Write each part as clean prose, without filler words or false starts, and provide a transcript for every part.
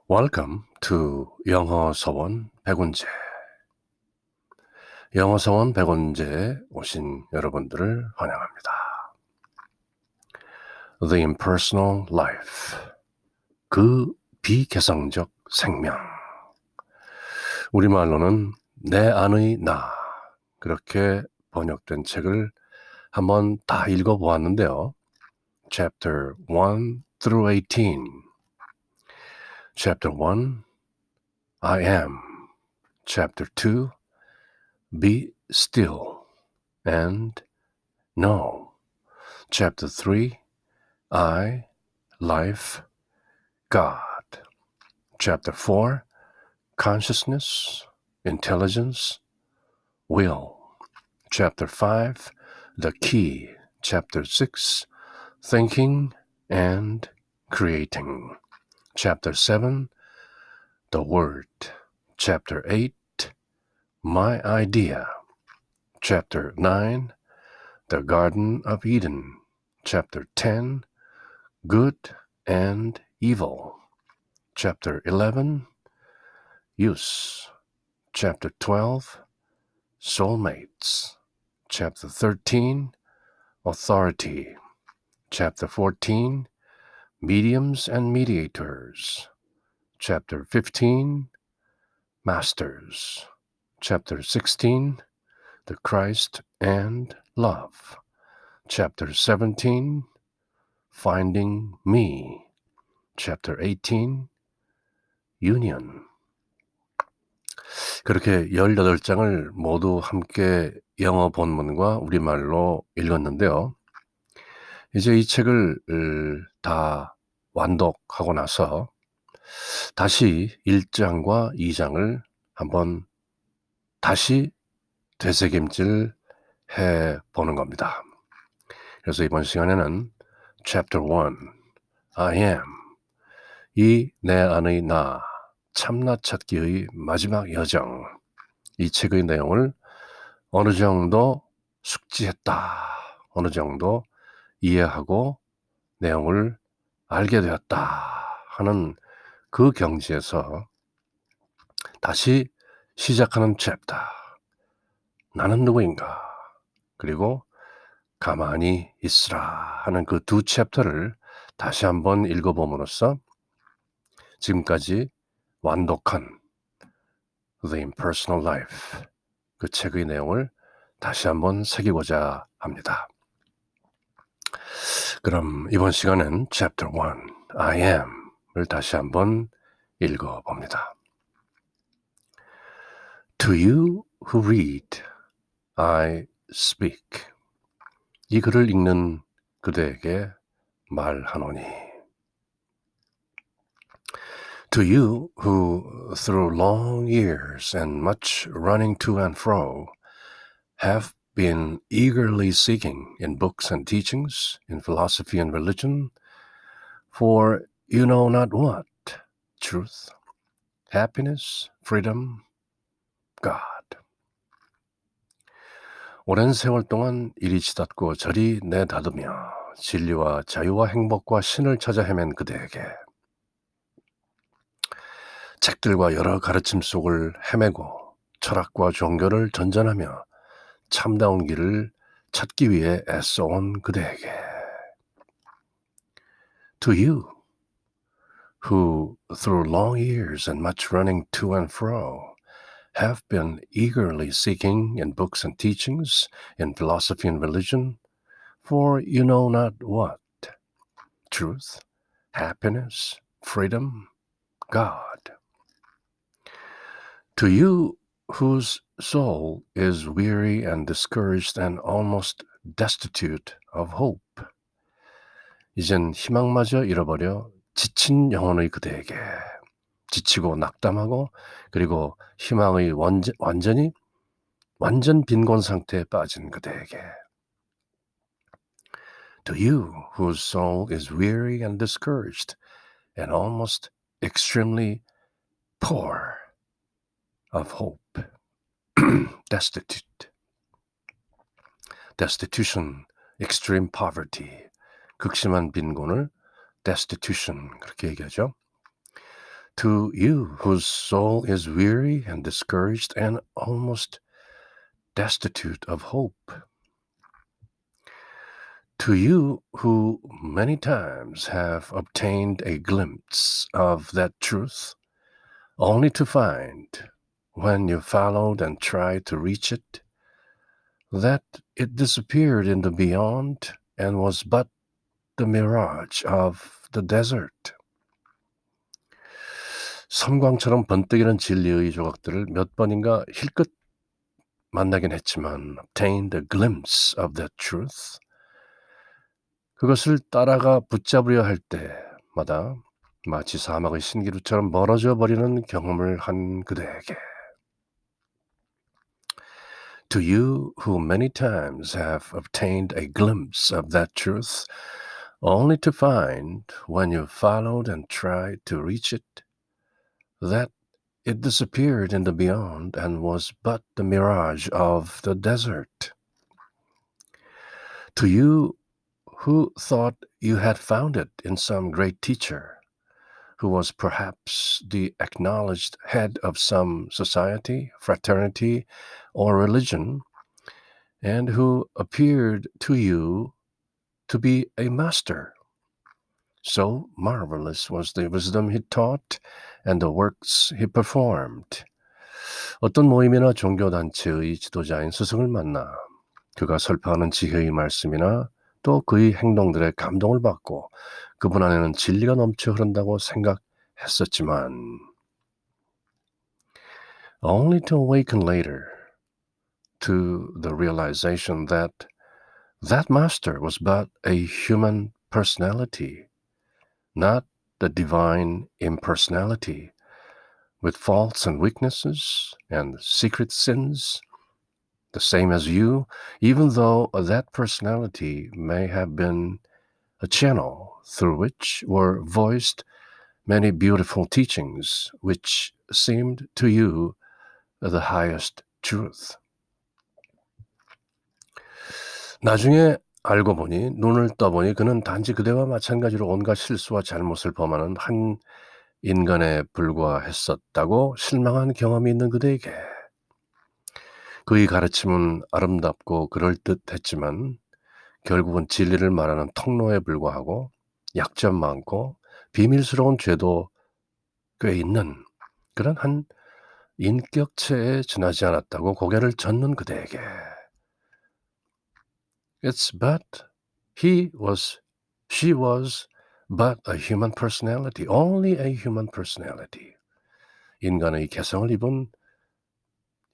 Welcome to 영어 서원 백운재. 영어 서원 백운재에 오신 여러분들을 환영합니다. The Impersonal Life. 그 비개성적 생명. 우리말로는 내 안의 나. 그렇게 번역된 책을 한번 다 읽어보았는데요. Chapter 1 through 18. Chapter 1, I am. Chapter 2, Be still. And no. Chapter 3, I, Life, God. Chapter 4, Consciousness, Intelligence, Will. Chapter 5, The Key. Chapter 6, Thinking and Creating. Chapter 7, The Word. Chapter 8, My Idea. Chapter 9, The Garden of Eden. Chapter 10, Good and Evil. Chapter 11, Use. Chapter 12, Soulmates. Chapter 13, Authority. Chapter 14, Mediums and Mediators. Chapter 15, Masters. Chapter 16, The Christ and Love. Chapter 17, Finding Me. Chapter 18, Union. 그렇게 18장을 모두 함께 영어 본문과 우리말로 읽었는데요. 이제 이 책을 다 완독하고 나서 다시 1장과 2장을 한번 다시 되새김질 해보는 겁니다. 그래서 이번 시간에는 Chapter 1, I am, 이 내 안의 나, 참나 찾기의 마지막 여정, 이 책의 내용을 어느 정도 숙지했다, 어느 정도 이해하고 내용을 알게 되었다 하는 그 경지에서 다시 시작하는 챕터, 나는 누구인가, 그리고 가만히 있으라 하는 그 두 챕터를 다시 한번 읽어봄으로써 지금까지 완독한 The Impersonal Life, 그 책의 내용을 다시 한번 새기고자 합니다. 그럼 이번 시간은 Chapter 1, I am을 다시 한번 읽어봅니다. To you who read, I speak. 이 글을 읽는 그대에게 말하노니. To you who, through long years and much running to and fro, have been eagerly seeking in books and teachings, in philosophy and religion, for you know not what, truth, happiness, freedom, God. 오랜 세월 동안 이리 치닫고 저리 내닫으며 진리와 자유와 행복과 신을 찾아 헤맨 그대에게 책들과 여러 가르침 속을 헤매고 철학과 종교를 전전하며 참다운 길을 찾기 위해 애써온 그대에게 To you, who through long years and much running to and fro have been eagerly seeking in books and teachings, in philosophy and religion, for you know not what, truth, happiness, freedom, God. To you whose soul is weary and discouraged and almost destitute of hope. 이젠 희망마저 잃어버려 지친 영혼의 그대에게, 지치고 낙담하고 그리고 희망의 완전 빈곤 상태에 빠진 그대에게. To you whose soul is weary and discouraged and almost extremely poor of hope. Destitution, extreme poverty, 극심한 빈곤을 destitution 그렇게 얘기하죠. To you whose soul is weary and discouraged and almost destitute of hope. To you who many times have obtained a glimpse of that truth, only to find, when you followed and tried to reach it, that it disappeared in the beyond and was but the mirage of the desert. 섬광처럼 번뜩이는 진리의 조각들을 몇 번인가 힐끗 만나긴 했지만 obtained a glimpse of that truth. 그것을 따라가 붙잡으려 할 때마다 마치 사막의 신기루처럼 멀어져 버리는 경험을 한 그대에게 To you who many times have obtained a glimpse of that truth, only to find, when you followed and tried to reach it, that it disappeared in the beyond and was but the mirage of the desert. To you who thought you had found it in some great teacher, who was perhaps the acknowledged head of some society, fraternity, or religion, and who appeared to you to be a master. So marvelous was the wisdom he taught and the works he performed. 어떤 모임이나 종교단체의 지도자인 스승을 만나 그가 설파하는 지혜의 말씀이나 또 그의 행동들에 감동을 받고 그분 안에는 진리가 넘쳐 흐른다고 생각했었지만 only to awaken later to the realization that that master was but a human personality, not the divine impersonality, with faults and weaknesses and secret sins, the same as you, even though that personality may have been a channel through which were voiced many beautiful teachings which seemed to you the highest truth. 나중에 알고 보니 눈을 떠보니 그는 단지 그대와 마찬가지로 온갖 실수와 잘못을 범하는 한 인간에 불과했었다고 실망한 경험이 있는 그대에게 그의 가르침은 아름답고 그럴듯했지만 결국은 진리를 말하는 통로에 불과하고 약점 많고 비밀스러운 죄도 꽤 있는 그런 한 인격체에 지나지 않았다고 고개를 젓는 그대에게 she was but a human personality, only a human personality. 인간의 개성을 입은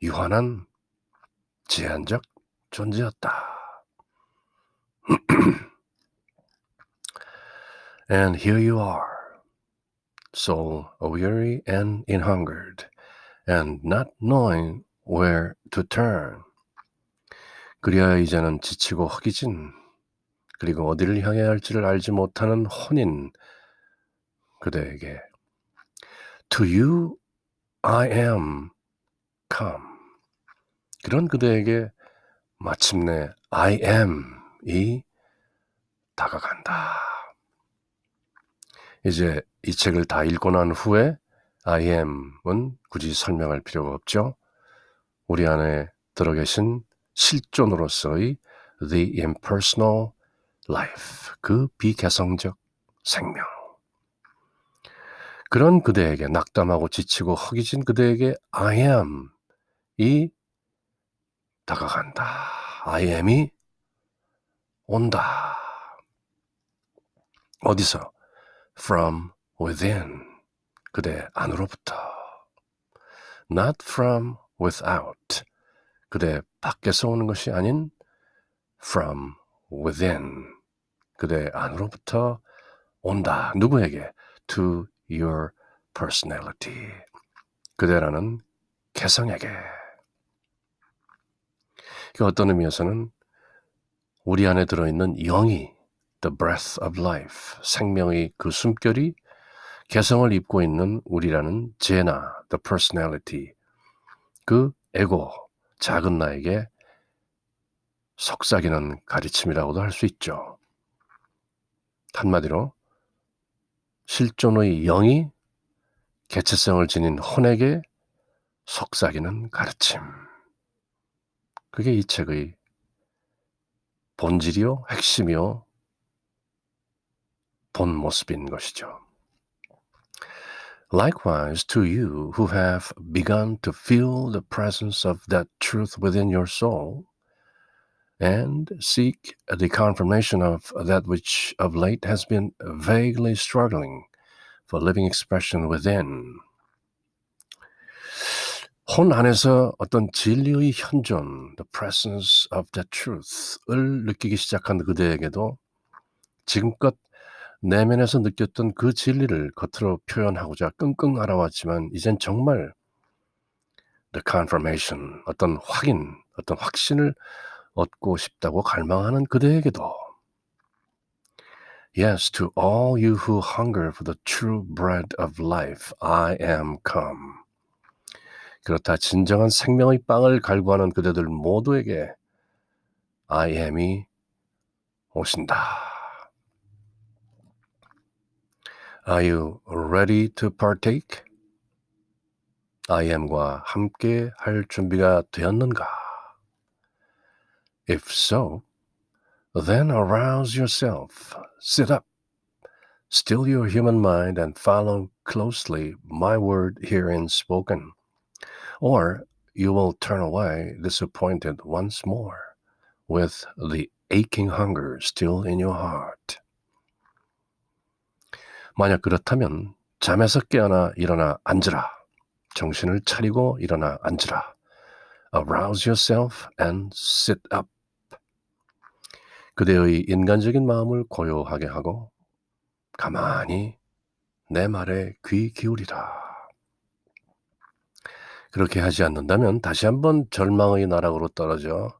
유한한 제한적 존재였다. And here you are, so weary and hungered, and not knowing where to turn. 그리하여 이제는 지치고 허기진, 그리고 어디를 향해야 할지를 알지 못하는 혼인 그대에게 To you I am come. 그런 그대에게 마침내 I am이 다가간다. 이제 이 책을 다 읽고 난 후에 I am은 굳이 설명할 필요가 없죠. 우리 안에 들어계신 실존으로서의 the impersonal life, 그 비개성적 생명. 그런 그대에게 낙담하고 지치고 허기진 그대에게 I am이 다가간다. I am이 온다. 어디서? From within. 그대 안으로부터. Not from without. 그대 밖에서 오는 것이 아닌 from within. 그대 안으로부터 온다. 누구에게? To your personality. 그대라는 개성에게. 어떤 의미에서는 우리 안에 들어있는 영이 the breath of life, 생명의 그 숨결이 개성을 입고 있는 우리라는 제나 the personality, 그 에고, 작은 나에게 속삭이는 가르침이라고도 할 수 있죠. 한마디로 실존의 영이 개체성을 지닌 혼에게 속삭이는 가르침. 그게 이 책의 본질이요, 핵심이요, 본 모습인 것이죠. Likewise, to you who have begun to feel the presence of that truth within your soul and seek the confirmation of that which of late has been vaguely struggling for living expression within. 혼 안에서 어떤 진리의 현존, the presence of that truth을 느끼기 시작한 그대에게도 지금껏 내면에서 느꼈던 그 진리를 겉으로 표현하고자 끙끙 앓아왔지만 이젠 정말 the confirmation, 어떤 확인, 어떤 확신을 얻고 싶다고 갈망하는 그대에게도 Yes, to all you who hunger for the true bread of life, I am come. 그렇다 진정한 생명의 빵을 갈구하는 그대들 모두에게 I am이 오신다. Are you ready to partake? I am과 함께 할 준비가 되었는가? If so, then arouse yourself, sit up, still your human mind and follow closely my word herein spoken, or you will turn away disappointed once more with the aching hunger still in your heart. 만약 그렇다면 잠에서 깨어나 일어나 앉으라. 정신을 차리고 일어나 앉으라. Arouse yourself and sit up. 그대의 인간적인 마음을 고요하게 하고 가만히 내 말에 귀 기울이라. 그렇게 하지 않는다면 다시 한번 절망의 나락으로 떨어져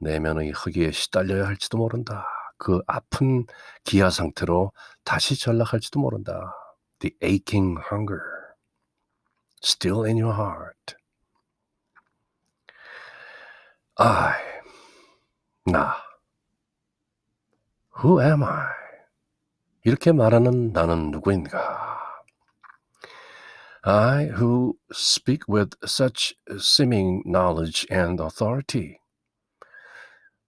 내면의 흙에 시달려야 할지도 모른다. 그 아픈 기아 상태로 다시 전락할지도 모른다. The aching hunger still in your heart. I, 나, who am I? 이렇게 말하는 나는 누구인가? I who speak with such seeming knowledge and authority.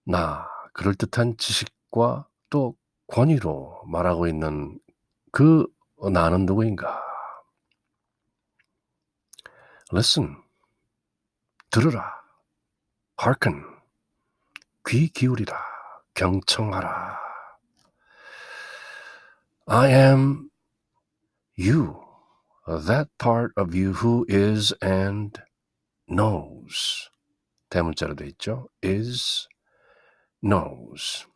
나, 그럴듯한 지식과 또 권위로 말하고 있는 그 나는 누구인가? Listen, 들으라. Hearken, 귀 기울이라. 경청하라. I am you, that part of you who is and knows. 대문자로 돼 있죠. is, knows.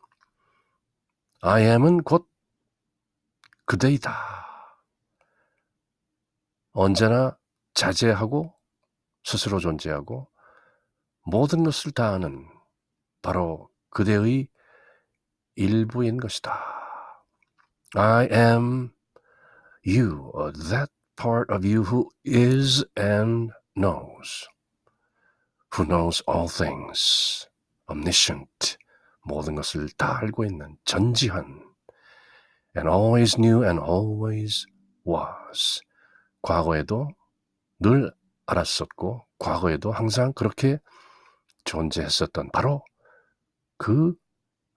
I am은 곧 그대이다. 언제나 자제하고 스스로 존재하고 모든 것을 다 아는 바로 그대의 일부인 것이다. I am you, that part of you who is and knows. Who knows all things. Omniscient. 모든 것을 다 알고 있는 전지한. And always knew and always was. 과거에도 늘 알았었고 과거에도 항상 그렇게 존재했었던 바로 그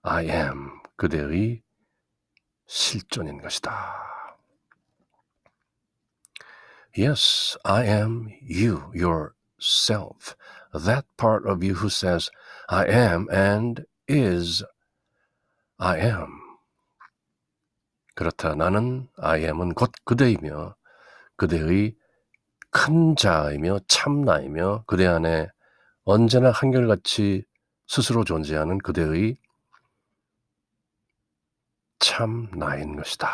I am, 그대의 실존인 것이다. Yes, I am you, yourself, that part of you who says I am and is I am. 그렇다 나는 I am은 곧 그대이며 그대의 큰 자이며 참나이며 그대 안에 언제나 한결같이 스스로 존재하는 그대의 참 나인 것이다.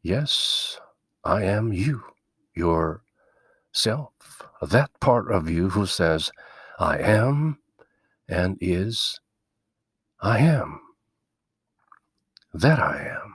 Yes, I am you, yourself, that part of you who says I am and is I am, that I am.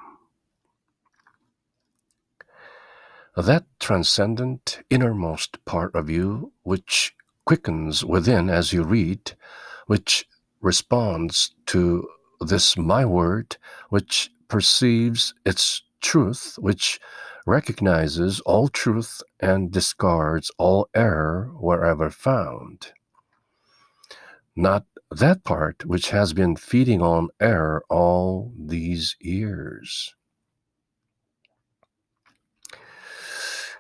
That transcendent innermost part of you which quickens within as you read, which responds to this my word, which perceives its truth, which recognizes all truth and discards all error wherever found. Not that part which has been feeding on error all these years.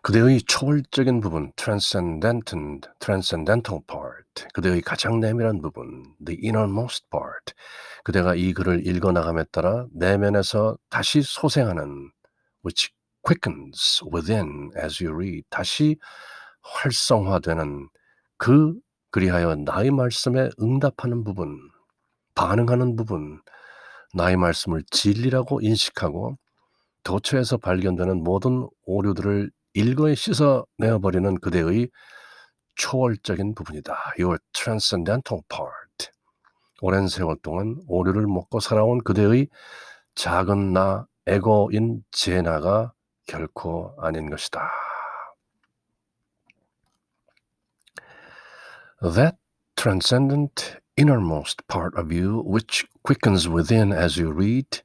그대의 초월적인 부분, transcendental part, 그대의 가장 내면한 부분, the innermost part, 그대가 이 글을 읽어나감에 따라 내면에서 다시 소생하는, which quickens within as you read, 다시 활성화되는 그리하여 나의 말씀에 응답하는 부분, 반응하는 부분, 나의 말씀을 진리라고 인식하고 도처에서 발견되는 모든 오류들을 일거에 씻어내어버리는 그대의 초월적인 부분이다. Your transcendental part. 오랜 세월 동안 오류를 먹고 살아온 그대의 작은 나, 에고인 제 나가 결코 아닌 것이다. That transcendent innermost part of you which quickens within as you read,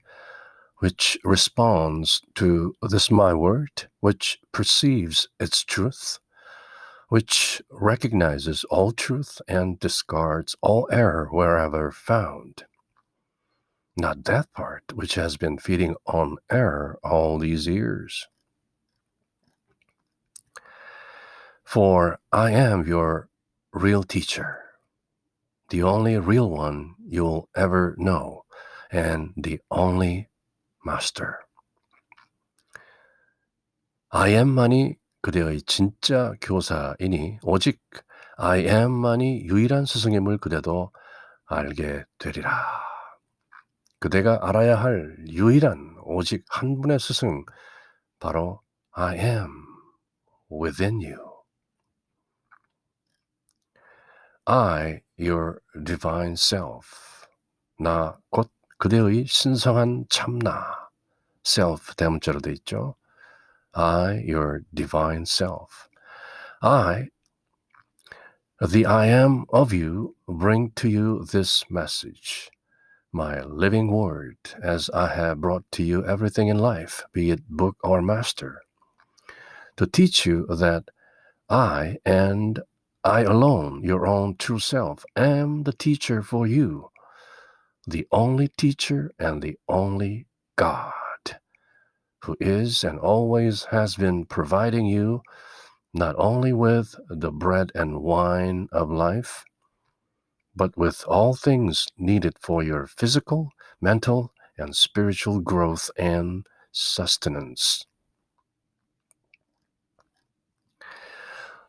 which responds to this my word, which perceives its truth, which recognizes all truth and discards all error wherever found. Not that part which has been feeding on error all these years. For I am your real teacher, the only real one you'll ever know, and the only master. I am만이 그대의 진짜 교사이니 오직 I am만이 유일한 스승임을 그대도 알게 되리라. 그대가 알아야 할 유일한 오직 한 분의 스승 바로 I am within you. I, your divine self. 나 곧 그대의 신성한 참나. self 대문자로 돼 있죠. I, your divine self. I, the I am of you, bring to you this message, my living word, as I have brought to you everything in life, be it book or master, to teach you that I and I alone, your own true self, am the teacher for you, the only teacher and the only God, who is and always has been providing you not only with the bread and wine of life, but with all things needed for your physical, mental, and spiritual growth and sustenance.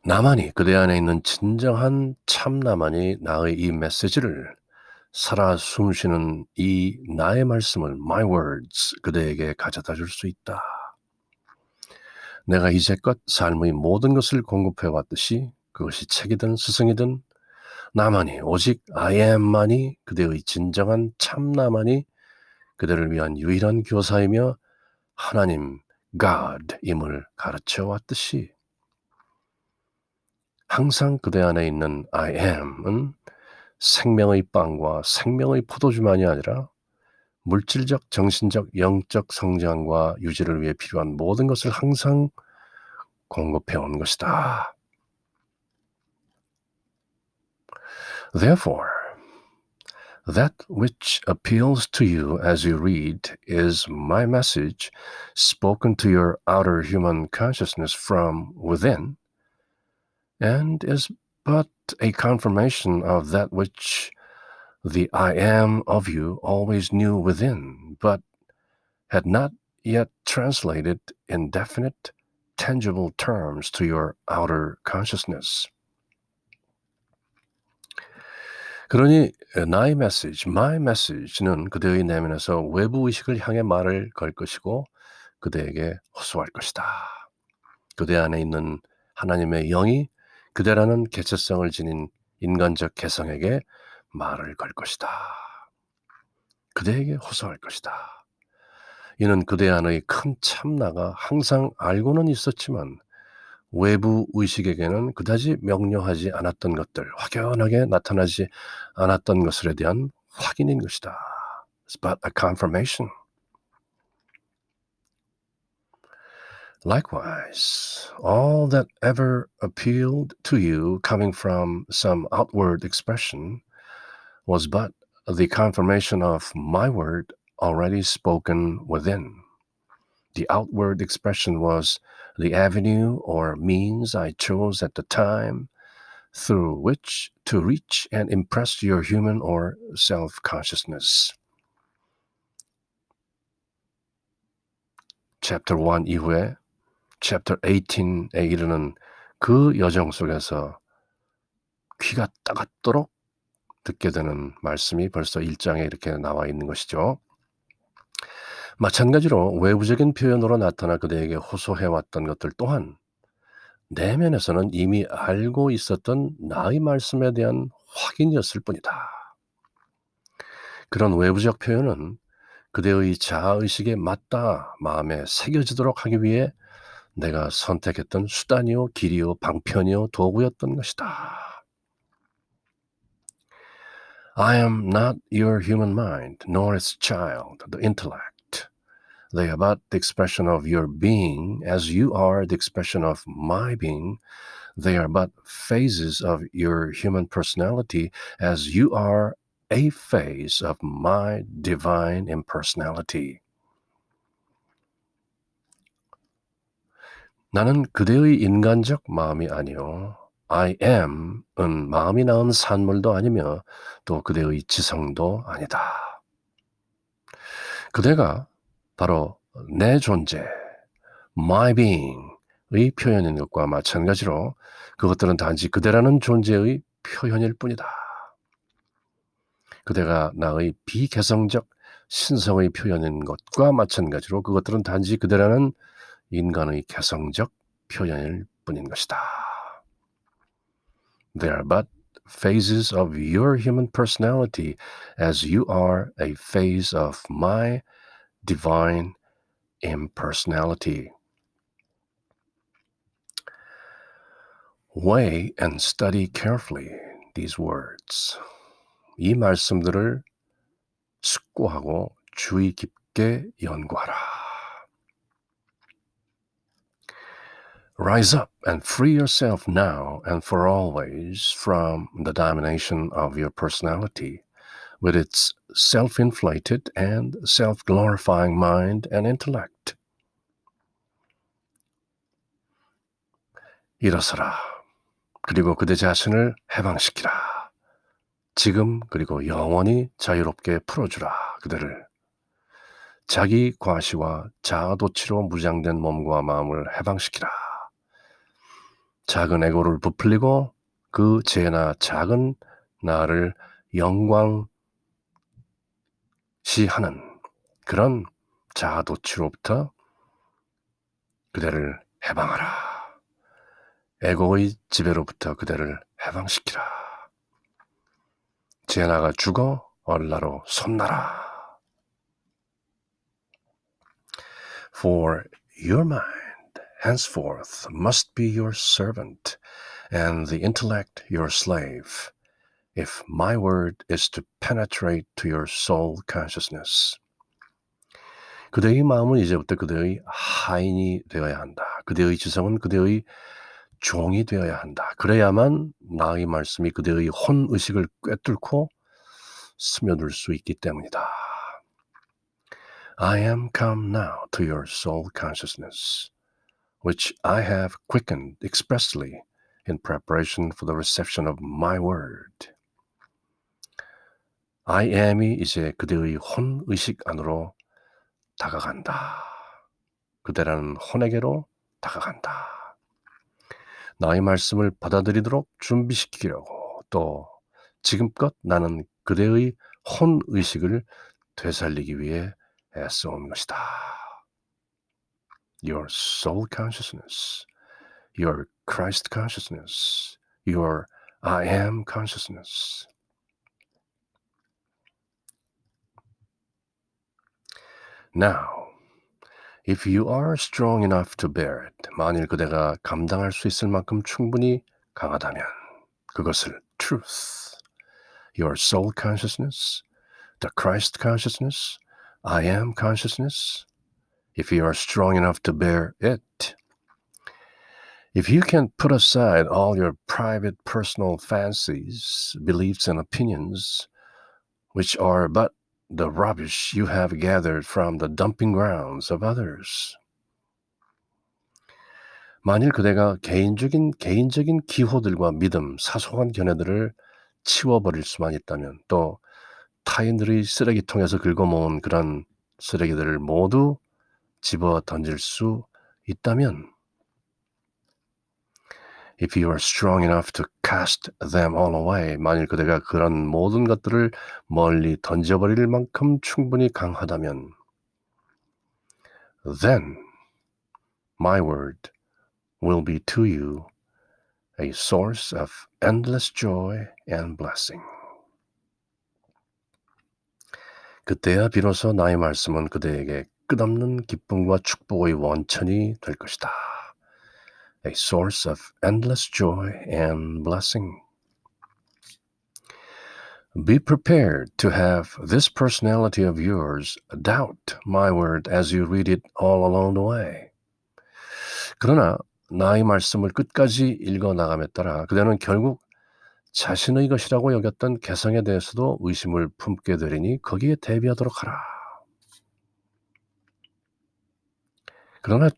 나만이 그대 안에 있는 진정한 참나만이 나의 이 메시지를 살아 숨쉬는 이 나의 말씀을 my words 그대에게 가져다 줄 수 있다. 내가 이제껏 삶의 모든 것을 공급해 왔듯이 그것이 책이든 스승이든 나만이 오직 I am만이 그대의 진정한 참나만이 그대를 위한 유일한 교사이며 하나님 God임을 가르쳐 왔듯이 항상 그대 안에 있는 I am은 생명의 빵과 생명의 포도주만이 아니라 물질적, 정신적, 영적 성장과 유지를 위해 필요한 모든 것을 항상 공급해 온 것이다. Therefore, that which appeals to you as you read is my message spoken to your outer human consciousness from within, and is but a confirmation of that which the I am of you always knew within, but had not yet translated in definite, tangible terms to your outer consciousness. 그러니 나의 메시지, my message는 그대의 내면에서 외부 의식을 향해 말을 걸 것이고 그대에게 호소할 것이다. 그대 안에 있는 하나님의 영이 그대라는 개체성을 지닌 인간적 개성에게 말을 걸 것이다. 그대에게 호소할 것이다. 이는 그대 안의 큰 참나가 항상 알고는 있었지만 외부 의식에게는 그다지 명료하지 않았던 것들, 확연하게 나타나지 않았던 것들에 대한 확인인 것이다. It's but a confirmation. Likewise, all that ever appealed to you coming from some outward expression was but the confirmation of my word already spoken within. The outward expression was the avenue or means I chose at the time through which to reach and impress your human or self-consciousness. Chapter 1 이후에 Chapter 18에 이르는 그 여정 속에서 귀가 따갑도록 듣게 되는 말씀이 벌써 1장에 이렇게 나와 있는 것이죠. 마찬가지로 외부적인 표현으로 나타나 그대에게 호소해왔던 것들 또한 내면에서는 이미 알고 있었던 나의 말씀에 대한 확인이었을 뿐이다. 그런 외부적 표현은 그대의 자아의식에 맞다 마음에 새겨지도록 하기 위해 내가 선택했던 수단이요, 길이요, 방편이요, 도구였던 것이다. I am not your human mind, nor its child, the intellect. They are but the expression of your being, as you are the expression of my being. They are but phases of your human personality, as you are a phase of my divine impersonality. 나는 그대의 인간적 마음이 아니요. I am은 마음이 낳은 산물도 아니며 또 그대의 지성도 아니다. 그대가 바로 내 존재, my being의 표현인 것과 마찬가지로 그것들은 단지 그대라는 존재의 표현일 뿐이다. 그대가 나의 비개성적 신성의 표현인 것과 마찬가지로 그것들은 단지 그대라는 인간의 개성적 표현일 뿐인 것이다. They are but phases of your human personality as you are a phase of my divine impersonality. Weigh and study carefully these words. 이 말씀들을 숙고하고 주의 깊게 연구하라. Rise up and free yourself now and for always from the domination of your personality, with its self-inflated and self-glorifying mind and intellect. 일어서라. 그리고 그대 자신을 해방시키라. 지금 그리고 영원히 자유롭게 풀어주라. 그대를. 자기 과시와 자아도취로 무장된 몸과 마음을 해방시키라. 작은 에고를 부풀리고 그 죄나 작은 나를 영광시하는 그런 자아도취로부터 그대를 해방하라. 에고의 지배로부터 그대를 해방시키라. 죄나가 죽어 얼라로 솟나라. For your mind henceforth must be your servant, and the intellect your slave, if my word is to penetrate to your soul consciousness. 그대의 마음은 이제부터 그대의 하인이 되어야 한다. 그대의 지성은 그대의 종이 되어야 한다. 그래야만 나의 말씀이 그대의 혼의식을 꿰뚫고 스며들 수 있기 때문이다. I am come now to your soul consciousness, which I have quickened expressly in preparation for the reception of my word. I am이 이제 그대의 혼의식 안으로 다가간다. 그대라는 혼에게로 다가간다. 나의 말씀을 받아들이도록 준비시키려고 또 지금껏 나는 그대의 혼의식을 되살리기 위해 애써온 것이다. Your soul consciousness, your Christ consciousness, your I am consciousness. Now, if you are strong enough to bear it, 만일 그대가 감당할 수 있을 만큼 충분히 강하다면 그것을 truth, your soul consciousness, the Christ consciousness, I am consciousness, if you are strong enough to bear it. If you can put aside all your private personal fancies, beliefs, and opinions, which are but the rubbish you have gathered from the dumping grounds of others. 만일 그대가 개인적인 기호들과 믿음, 사소한 견해들을 치워버릴 수만 있다면, 또 타인들의 쓰레기통에서 긁어모은 그런 쓰레기들을 모두 집어 던질 수 있다면, if you are strong enough to cast them all away, 만일 그대가 그런 모든 것들을 멀리 던져버릴 만큼 충분히 강하다면, then my word will be to you a source of endless joy and blessing. 그때야 비로소 나의 말씀은 그대에게 끝없는 기쁨과 축복의 원천이 될 것이다. A source of endless joy and blessing. Be prepared to have this personality of yours doubt my word as you read it all along the way. 그러나 나의 말씀을 끝까지 읽어나감에 따라 그대는 결국 자신의 것이라고 여겼던 개성에 대해서도 의심을 품게 되리니 거기에 대비하도록 하라. 그러나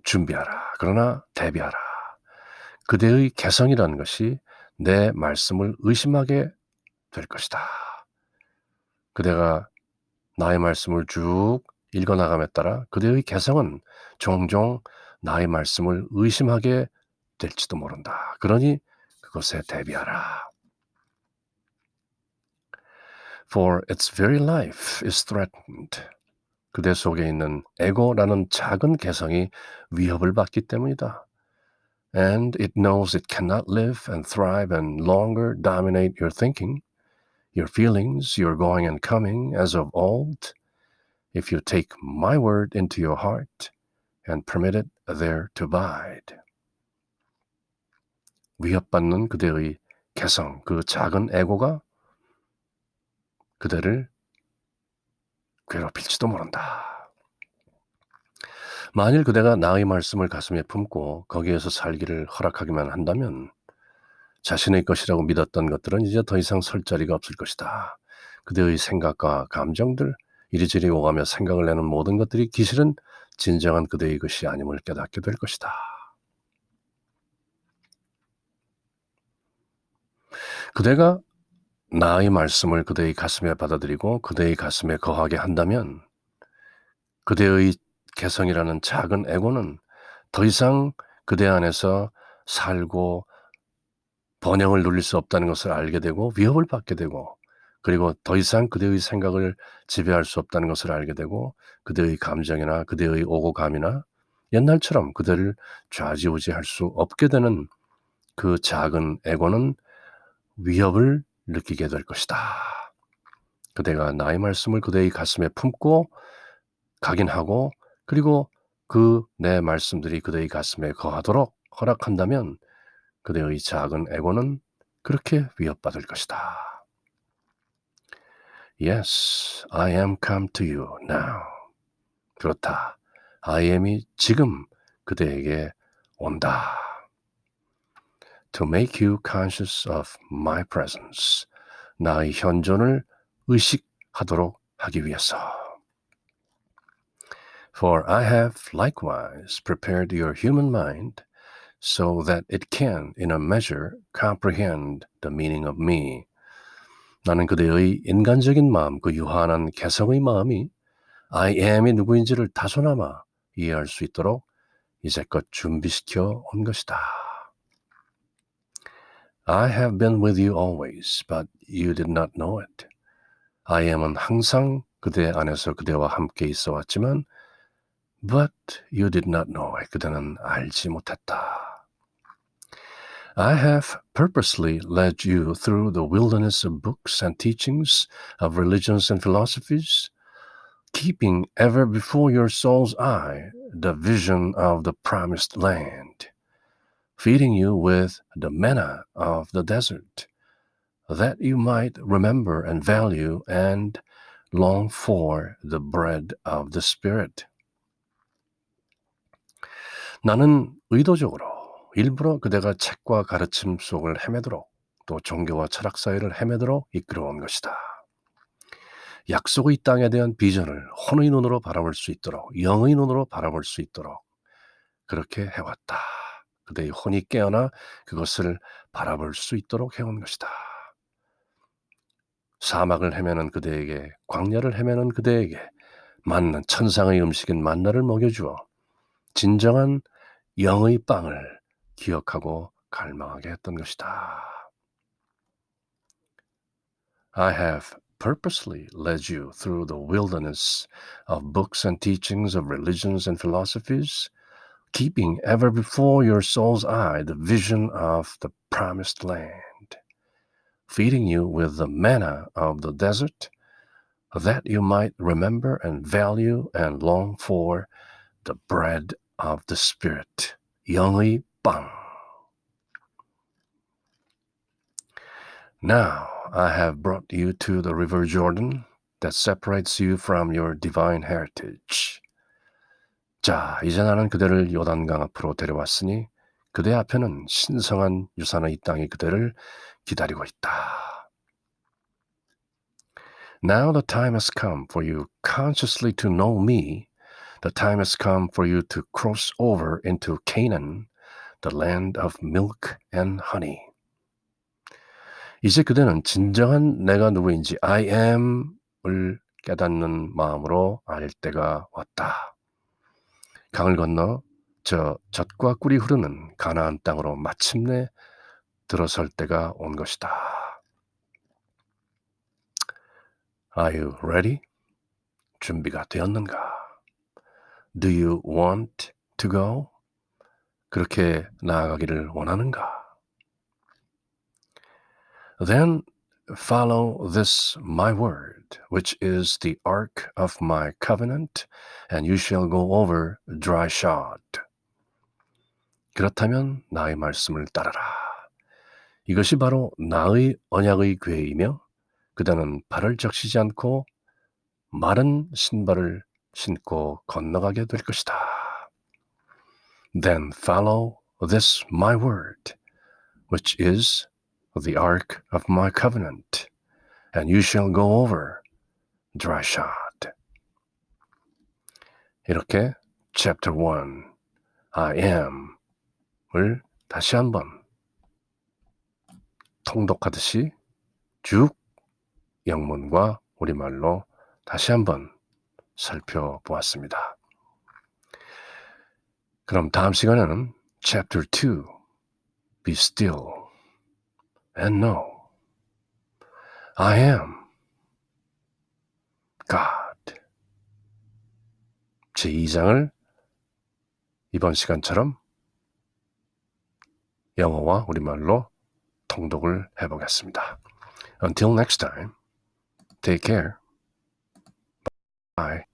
준비하라. 그러나 대비하라. 그대의 개성이라는 것이 내 말씀을 의심하게 될 것이다. 그대가 나의 말씀을 쭉 읽어나감에 따라 그대의 개성은 종종 나의 말씀을 의심하게 될지도 모른다. 그러니 그것에 대비하라. For its very life is threatened. 그대 속에 있는 에고라는 작은 개성이 위협을 받기 때문이다. And it knows it cannot live and thrive and longer dominate your thinking, your feelings, your going and coming as of old, if you take my word into your heart and permit it there to abide. 위협받는 그대의 개성, 그 작은 에고가 그대를 괴롭힐지도 모른다. 만일 그대가 나의 말씀을 가슴에 품고 거기에서 살기를 허락하기만 한다면 자신의 것이라고 믿었던 것들은 이제 더 이상 설 자리가 없을 것이다. 그대의 생각과 감정들, 이리저리 오가며 생각을 내는 모든 것들이 기실은 진정한 그대의 것이 아님을 깨닫게 될 것이다. 그대가 나의 말씀을 그대의 가슴에 받아들이고 그대의 가슴에 거하게 한다면 그대의 개성이라는 작은 에고는 더 이상 그대 안에서 살고 번영을 누릴 수 없다는 것을 알게 되고 위협을 받게 되고 그리고 더 이상 그대의 생각을 지배할 수 없다는 것을 알게 되고 그대의 감정이나 그대의 오고감이나 옛날처럼 그대를 좌지우지할 수 없게 되는 그 작은 에고는 위협을 느끼게 될 것이다. 그대가 나의 말씀을 그대의 가슴에 품고 각인하고 그리고 그 내 말씀들이 그대의 가슴에 거하도록 허락한다면 그대의 작은 에고는 그렇게 위협받을 것이다. Yes, I am come to you now. 그렇다. I am이 지금 그대에게 온다. To make you conscious of my presence. 나의 현존을 의식하도록 하기 위해서. For I have likewise prepared your human mind so that it can, in a measure, comprehend the meaning of me. 나는 그대의 인간적인 마음, 그 유한한 개성의 마음이 I am이 누구인지를 다소나마 이해할 수 있도록 이제껏 준비시켜 온 것이다. I have been with you always, but you did not know it. I am은 항상 그대 안에서 그대와 함께 있어 왔지만 But you did not know it. 그대는 알지 못했다. I have purposely led you through the wilderness of books and teachings, of religions and philosophies, keeping ever before your soul's eye the vision of the promised land, feeding you with the manna of the desert, that you might remember and value and long for the bread of the Spirit. 나는 의도적으로 일부러 그대가 책과 가르침 속을 헤매도록 또 종교와 철학 사이를 헤매도록 이끌어온 것이다. 약속의 땅에 대한 비전을 혼의 눈으로 바라볼 수 있도록 영의 눈으로 바라볼 수 있도록 그렇게 해왔다. 그대의 혼이 깨어나 그것을 바라볼 수 있도록 해온 것이다. 사막을 헤매는 그대에게 광야를 헤매는 그대에게 맞는 천상의 음식인 만나를 먹여주어 진정한 영의 빵을 기억하고 갈망하게 했던 것이다. I have purposely led you through the wilderness of books and teachings of religions and philosophies, keeping ever before your soul's eye the vision of the promised land, feeding you with the manna of the desert, that you might remember and value and long for the bread of the Spirit, 영의 빵. Now I have brought you to the river Jordan that separates you from your divine heritage. 자, 이제 나는 그대를 요단강 앞으로 데려왔으니 그대 앞에는 신성한 유산의 땅이 그대를 기다리고 있다. Now the time has come for you consciously to know me. The time has come for you to cross over into Canaan, the land of milk and honey. 이제 그대는 진정한 내가 누구인지 I am을 깨닫는 마음으로 알 때가 왔다. 강을 건너 저 젖과 꿀이 흐르는 가나안 땅으로 마침내 들어설 때가 온 것이다. Are you ready? 준비가 되었는가? Do you want to go? 그렇게 나아가기를 원하는가? Then follow this my word, which is the ark of my covenant, and you shall go over dry shod. 그렇다면 나의 말씀을 따르라. 이것이 바로 나의 언약의 궤이며 그대는 발을 적시지 않고 마른 신발을 신고 건너가게 될 것이다. Then follow this my word, which is the ark of my covenant, and you shall go over dry shod. 이렇게 chapter 1, I am을 다시 한번 통독하듯이 쭉 영문과 우리말로 다시 한번 살펴보았습니다. 그럼 다음 시간에는 chapter 2, be still and know I am God. 제2장을 이번 시간처럼 영어와 우리말로 통독을 해보겠습니다. Until next time, take care. Bye.